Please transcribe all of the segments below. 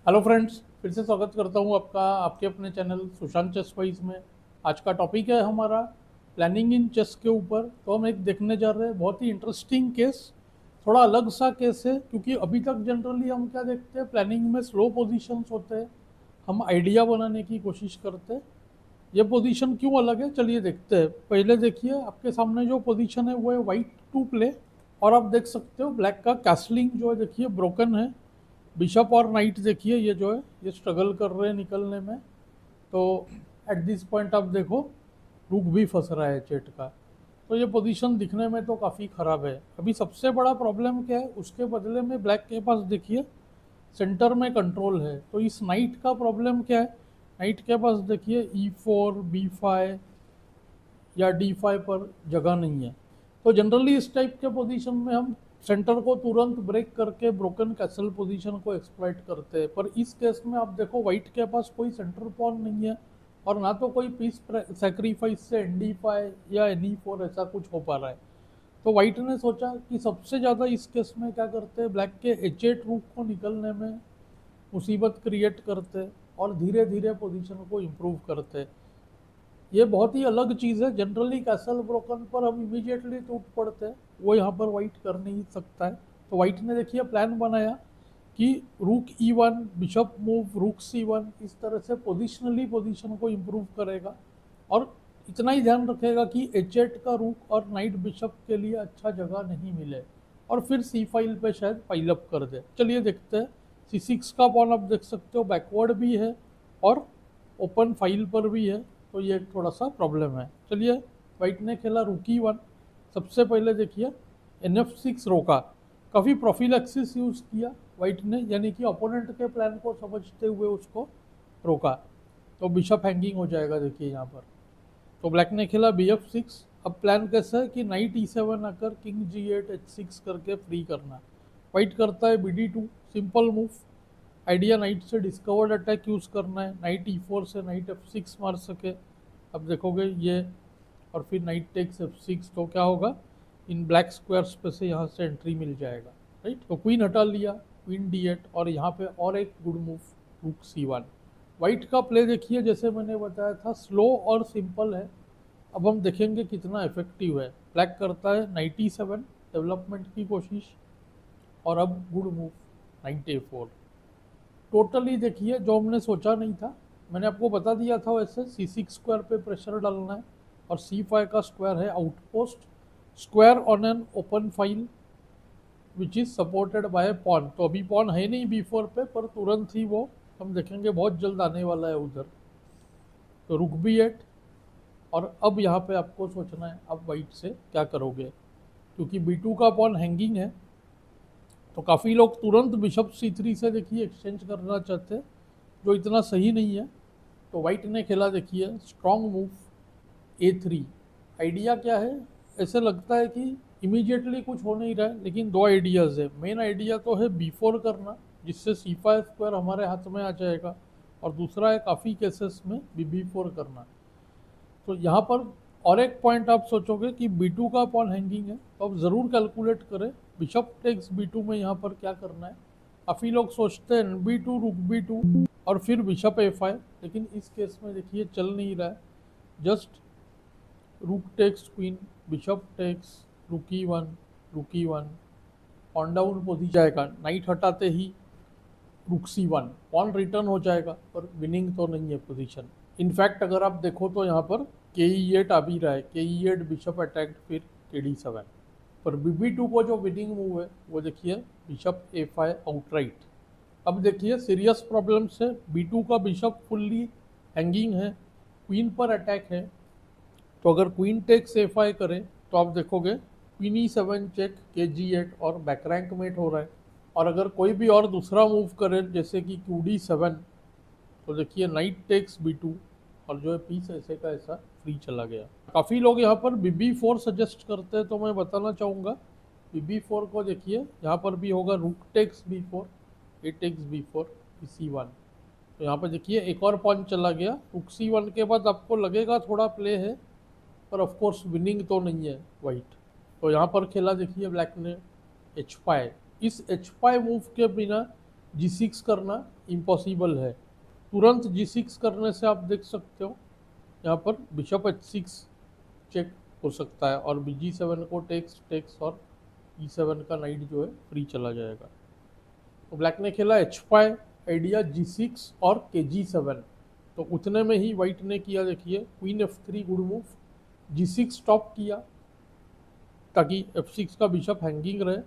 Hello friends, फिर से स्वागत करता हूँ आपका आपके अपने चैनल सुशांत चेस वाइज में। आज का टॉपिक है हमारा प्लानिंग इन चेस के ऊपर। तो हम एक देखने जा रहे हैं बहुत ही इंटरेस्टिंग केस। थोड़ा अलग सा केस है क्योंकि अभी तक जनरली हम क्या देखते हैं, प्लानिंग में स्लो पोजीशंस होते हैं, हम आइडिया बनाने की कोशिश करते हैं। ये पोजीशन क्यों अलग है, चलिए देखते हैं। पहले देखिए, आपके सामने जो पोजीशन है वो है वाइट टू प्ले। और आप देख सकते हो ब्लैक का कैसलिंग जो है देखिए ब्रोकन है। बिशप और नाइट देखिए ये जो है ये स्ट्रगल कर रहे हैं निकलने में। तो एट दिस पॉइंट आप देखो रूक भी फंस रहा है चेट का। तो ये पोजीशन दिखने में तो काफ़ी ख़राब है। अभी सबसे बड़ा प्रॉब्लम क्या है, उसके बदले में ब्लैक के पास देखिए सेंटर में कंट्रोल है। तो इस नाइट का प्रॉब्लम क्या है, नाइट के पास देखिए E4 B5 या D5 पर जगह नहीं है। तो जनरली इस टाइप के पोजीशन में हम सेंटर को तुरंत ब्रेक करके ब्रोकन कैसल पोजीशन को एक्सप्लॉइट करते हैं। पर इस केस में आप देखो वाइट के पास कोई सेंटर पॉन नहीं है और ना तो कोई पीस सेक्रीफाइस से ND5 या NE4 ऐसा कुछ हो पा रहा है। तो वाइट ने सोचा कि सबसे ज़्यादा इस केस में क्या करते हैं, ब्लैक के H8 रूट को निकलने में मुसीबत क्रिएट करते हैं और धीरे धीरे पोजीशन को इम्प्रूव करते हैं। ये बहुत ही अलग चीज़ है। जनरली कैसल ब्रोकन पर हम इमीडिएटली टूट पड़ते हैं, वो यहाँ पर वाइट कर नहीं सकता है। तो वाइट ने देखिए प्लान बनाया कि रूक E1 बिशप मूव रूक C1, इस तरह से पोजिशनली पोजीशन को इम्प्रूव करेगा और इतना ही ध्यान रखेगा कि H8 का रूक और नाइट बिशप के लिए अच्छा जगह नहीं मिले और फिर C5 पे शायद पाइलअप कर दे। चलिए देखते हैं। C6 का पॉन आप देख सकते हो बैकवर्ड भी है और ओपन फाइल पर भी है। तो ये थोड़ा सा प्रॉब्लम है। चलिए, वाइट ने खेला रूक E1। सबसे पहले देखिए NF6 रोका, काफ़ी प्रोफिलैक्सिस यूज़ किया वाइट ने, यानी कि ओपोनेंट के प्लान को समझते हुए उसको रोका। तो बिशप हैंगिंग हो जाएगा देखिए यहाँ पर। तो ब्लैक ने खेला BF6। अब प्लान कैसा है कि नाइट E7 आकर किंग G8 H6 करके फ्री करना। वाइट करता है BD2, simple move. Idea night से डिस्कवर्ड अटैक यूज़ करना है, नाइट E4 से नाइट F6 मार सके। अब देखोगे ये, और फिर नाइट टेक्स F6, तो क्या होगा, इन ब्लैक स्क्वायर्स पे से यहाँ से एंट्री मिल जाएगा। राइट, तो क्वीन हटा लिया, क्वीन D8 और यहाँ पे और एक गुड मूव रूक C1। वाइट का प्ले देखिए, जैसे मैंने बताया था स्लो और सिंपल है। अब हम देखेंगे कितना इफेक्टिव है। ब्लैक करता है नाइट E7, डेवलपमेंट की कोशिश, और अब good move night A4। Totally देखिए जो हमने सोचा नहीं था, मैंने आपको बता दिया था वैसे C6 स्क्वायर पे प्रेशर डालना है और C5 का स्क्वायर है outpost, square on an open file which is supported by pawn. तो अभी पॉन है नहीं B4 पे, पर तुरंत ही वो हम देखेंगे बहुत जल्द आने वाला है उधर। तो रुक B8। और अब यहाँ पे आपको सोचना है अब वाइट से क्या करोगे, क्योंकि B2 का पॉन हैंगिंग है। तो काफ़ी लोग तुरंत बिशप C3 से देखिए एक्सचेंज करना चाहते हैं, जो इतना सही नहीं है। तो वाइट ने खेला देखिए स्ट्रॉन्ग मूव A3। आइडिया क्या है, ऐसे लगता है कि इमीडिएटली कुछ हो नहीं रहा है, लेकिन दो आइडियाज़ है। मेन आइडिया तो है B4 करना, जिससे C5 स्क्वायर हमारे हाथ में आ जाएगा, और दूसरा है काफ़ी केसेस में BB4 करना। तो यहाँ पर और एक पॉइंट आप सोचोगे कि B2 का पॉन हैंगिंग है, तो आप ज़रूर कैलकुलेट करें बिशप टेक्स B2 में यहाँ पर क्या करना है। काफ़ी लोग सोचते हैं NB2 रुक B2 और फिर बिशप A5, लेकिन इस केस में देखिए चल नहीं रहा है। जस्ट रूक टेक्स क्वीन, बिशप टेक्स, रुक E1 ऑन डाउन पोजीशन जाएगा। नाइट हटाते ही रुक C1, पॉन रिटर्न हो जाएगा, पर विनिंग तो नहीं है पोजीशन। इनफैक्ट अगर आप देखो तो यहाँ पर KE8 आ भी रहा है, KE8 बिशप अटैक, फिर KD7। पर BB2 को जो विनिंग मूव है वो देखिए बिशप A5 आउटराइट। अब देखिए सीरियस प्रॉब्लम से B2 का बिशप फुल्ली हैंगिंग है, क्वीन पर अटैक है। तो अगर क्वीन टेक्स A5 करे तो आप देखोगे क्वीन E7 चेक, KG8 और बैक रैंक मेट हो रहा है। और अगर कोई भी और दूसरा मूव करे जैसे कि QD7, तो देखिए नाइट टेक्स B2 और जो है पीस ऐसे का ऐसा फ्री चला गया। काफ़ी लोग यहाँ पर BB4 सजेस्ट करते हैं, तो मैं बताना चाहूँगा BB4 को देखिए यहाँ पर भी होगा रूक takes B4, A takes B4 C1। तो यहाँ पर देखिए एक और पॉइंट चला गया। रूक C1 के बाद आपको लगेगा थोड़ा प्ले है, पर ऑफ कोर्स विनिंग तो नहीं है वाइट। तो यहाँ पर खेला देखिए ब्लैक ने H5। इस H5 मूव के बिना G6 करना इम्पॉसिबल है। तुरंत G6 करने से आप देख सकते हो यहाँ पर बिशप H6 चेक हो सकता है और G7 को टेक्स टेक्स और E7 का नाइट जो है फ्री चला जाएगा। तो ब्लैक ने खेला H5, आइडिया G6 और KG7। तो उतने में ही वाइट ने किया, देखिए queen F3 good move, G6 stop किया ताकि F6 का बिशप हैंगिंग रहे।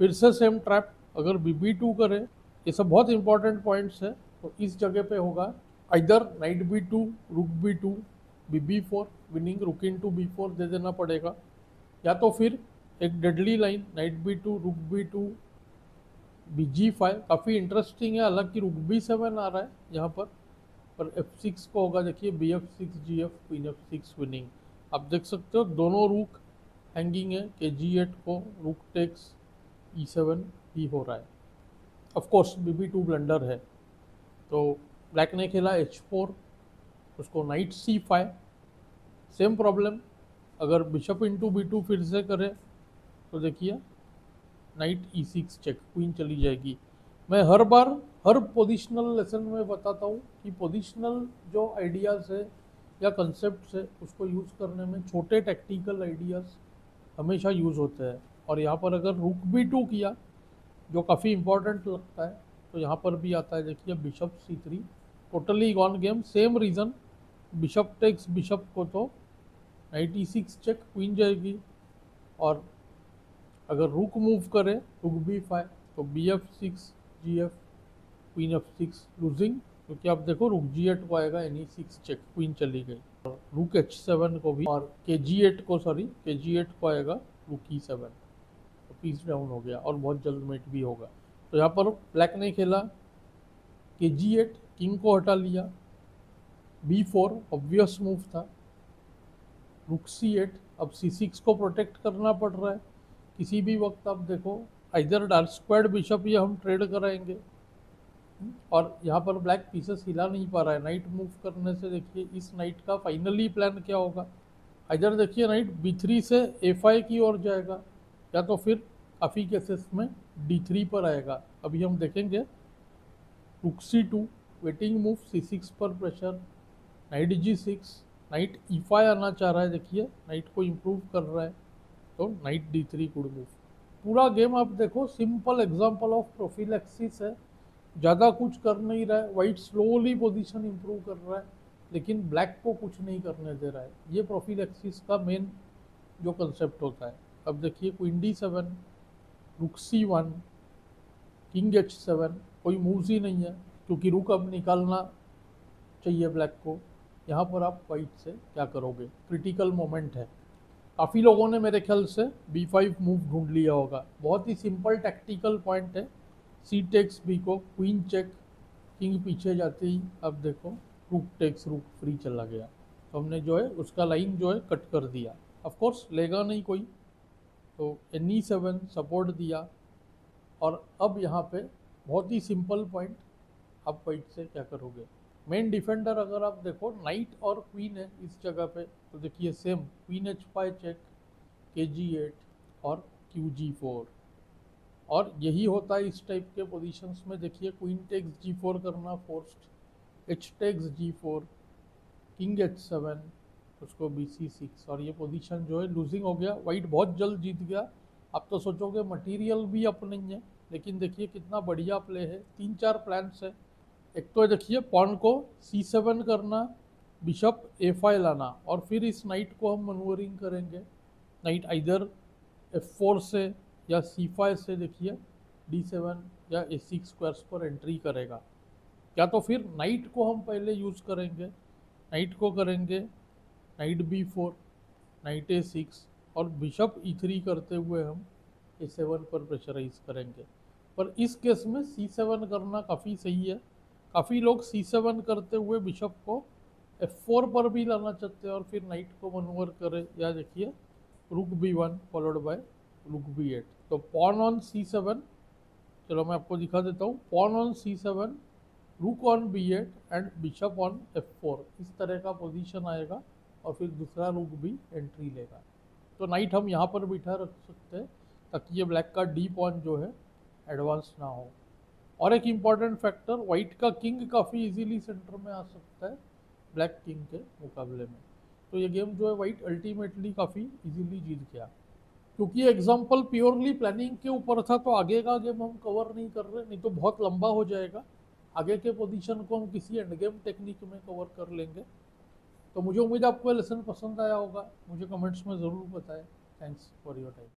फिर से सेम ट्रैप, अगर BB2 करे, ये सब बहुत इंपॉर्टेंट पॉइंट्स है। तो इस जगह पे होगा इधर नाइट B2, रुक B2, BB4 विनिंग, रुक इनटू B4 दे देना पड़ेगा, या तो फिर एक डेडली लाइन नाइट B2, रुक B2, BG5 काफ़ी इंटरेस्टिंग है। हालांकि रुक B7 आ रहा है यहाँ पर F6 को होगा, देखिए BF6 GF, queen F6 winning. आप देख सकते हो दोनों रुक हैंगिंग है, कि G8 को रुक टेक्स E7 ही हो रहा है। ऑफ कोर्स BB2 ब्लंडर है। तो ब्लैक ने खेला H4, उसको नाइट C5, सेम प्रॉब्लम, अगर बिशप इंटू B2 फिर से करे तो देखिए नाइट E6 चेक, क्वीन चली जाएगी। मैं हर बार हर पोजिशनल लेसन में बताता हूँ कि पोजिशनल जो आइडियाज़ है या कंसेप्ट है उसको यूज़ करने में छोटे टैक्टिकल आइडियाज़ हमेशा यूज़ होते हैं। और यहाँ पर अगर रुक B2 किया जो काफ़ी इंपॉर्टेंट लगता है, तो यहाँ पर भी आता है, देखिए bishop C3, totally gone game. Same reason, bishop takes bishop को तो नाइट E6 चेक, क्वीन जाएगी। और अगर रुक मूव करे रुक B5 तो BF6 GF, queen F6 losing, क्योंकि आप देखो रुक G8 को आएगा NE6 चेक, क्वीन चली गई। और रुक H7 को भी, और KG8 को आएगा रुक E7, तो पीस डाउन हो गया और बहुत जल्द मेट भी होगा। तो यहाँ पर ब्लैक ने खेला KG8, किंग को हटा लिया, B4 ऑब्वियस मूव था, रुक C8, अब C6 को प्रोटेक्ट करना पड़ रहा है। किसी भी वक्त आप देखो इधर डार्क स्क्वाड बिशप ये हम ट्रेड कराएंगे, और यहाँ पर ब्लैक पीसेस हिला नहीं पा रहा है। नाइट मूव करने से देखिए इस नाइट का फाइनली प्लान क्या होगा, इधर देखिए नाइट B3 से A5 की ओर जाएगा, या तो फिर काफ़ी केसेस में D3 पर आएगा। अभी हम देखेंगे रुक C2 वेटिंग मूव, C6 पर pressure, night G6, night E5 आना चाह रहा है, देखिए नाइट को इम्प्रूव कर रहा है, तो नाइट D3 गुड मूव। पूरा गेम आप देखो सिंपल एग्जांपल ऑफ प्रोफिलैक्सिस है, ज़्यादा कुछ कर नहीं रहा है। वाइट स्लोली पोजीशन इंप्रूव कर रहा है, लेकिन ब्लैक को कुछ नहीं करने दे रहा है। ये प्रोफिलैक्सिस का मेन जो कंसेप्ट होता है। अब देखिए क्वीन D7, रुक C1, किंग H7, कोई मूव्स ही नहीं है, क्योंकि रुक अब निकालना चाहिए ब्लैक को। यहाँ पर आप वाइट से क्या करोगे, क्रिटिकल मोमेंट है। काफ़ी लोगों ने मेरे ख्याल से B5 मूव ढूंढ लिया होगा, बहुत ही सिंपल टैक्टिकल पॉइंट है। C टेक्स B को, क्वीन चेक, किंग पीछे जाते ही अब देखो रुक टेक्स, रुक फ्री चला गया, तो हमने जो है उसका लाइन जो है कट कर दिया। ऑफ कोर्स लेगा नहीं कोई, तो NE7 सपोर्ट दिया। और अब यहाँ पे बहुत ही सिंपल पॉइंट, आप वाइट से क्या करोगे। मेन डिफेंडर अगर आप देखो नाइट और क्वीन है इस जगह पे, तो देखिए same queen H5 check, KG8 और QG4, और यही होता है इस टाइप के पोजीशंस में। देखिए क्वीन टेक्स G4 करना forced, H takes G4, king H7, उसको BC6, और ये पोजीशन जो है लूजिंग हो गया। वाइट बहुत जल्द जीत गया। आप तो सोचोगे मटेरियल भी अप नहीं है, लेकिन देखिए कितना बढ़िया प्ले है। 3-4 प्लान्स है। एक तो देखिए पॉन को C7 करना, बिशप A5 लाना, और फिर इस नाइट को हम मनूवरिंग करेंगे। नाइट इधर F4 से या C5 से देखिए D7 या A6 स्क्वायर्स पर एंट्री करेगा, या तो फिर नाइट को हम पहले यूज़ करेंगे। नाइट को करेंगे नाइट B4, नाइट A6, और बिशप E3 करते हुए हम A7 पर प्रेशराइज करेंगे। पर इस केस में C7 करना काफ़ी सही है। काफ़ी लोग C7 करते हुए बिशप को F4 पर भी लाना चाहते हैं और फिर नाइट को मनूवर करें, या देखिए रुक B1 फॉलोड बाय रुक B8। तो पॉन ऑन C7, चलो मैं आपको दिखा देता हूँ, पॉन ऑन C7, रुक on B8 and bishop on F4, इस तरह का पोजीशन आएगा, और फिर दूसरा रुक भी एंट्री लेगा। तो नाइट हम यहाँ पर बिठा रख सकते हैं ताकि ये ब्लैक का डी पॉन जो है एडवांस ना हो। और एक इम्पॉर्टेंट फैक्टर, वाइट का किंग काफ़ी इजीली सेंटर में आ सकता है ब्लैक किंग के मुकाबले में। तो ये गेम जो है वाइट अल्टीमेटली काफ़ी इजीली जीत गया। क्योंकि एग्जाम्पल प्योरली प्लानिंग के ऊपर था तो आगे का गेम हम कवर नहीं कर रहे, नहीं तो बहुत लंबा हो जाएगा। आगे के पोजीशन को हम किसी एंड गेम टेक्निक में कवर कर लेंगे। तो मुझे उम्मीद है आपको लेसन पसंद आया होगा, मुझे कमेंट्स में ज़रूर बताएं। Thanks for your time.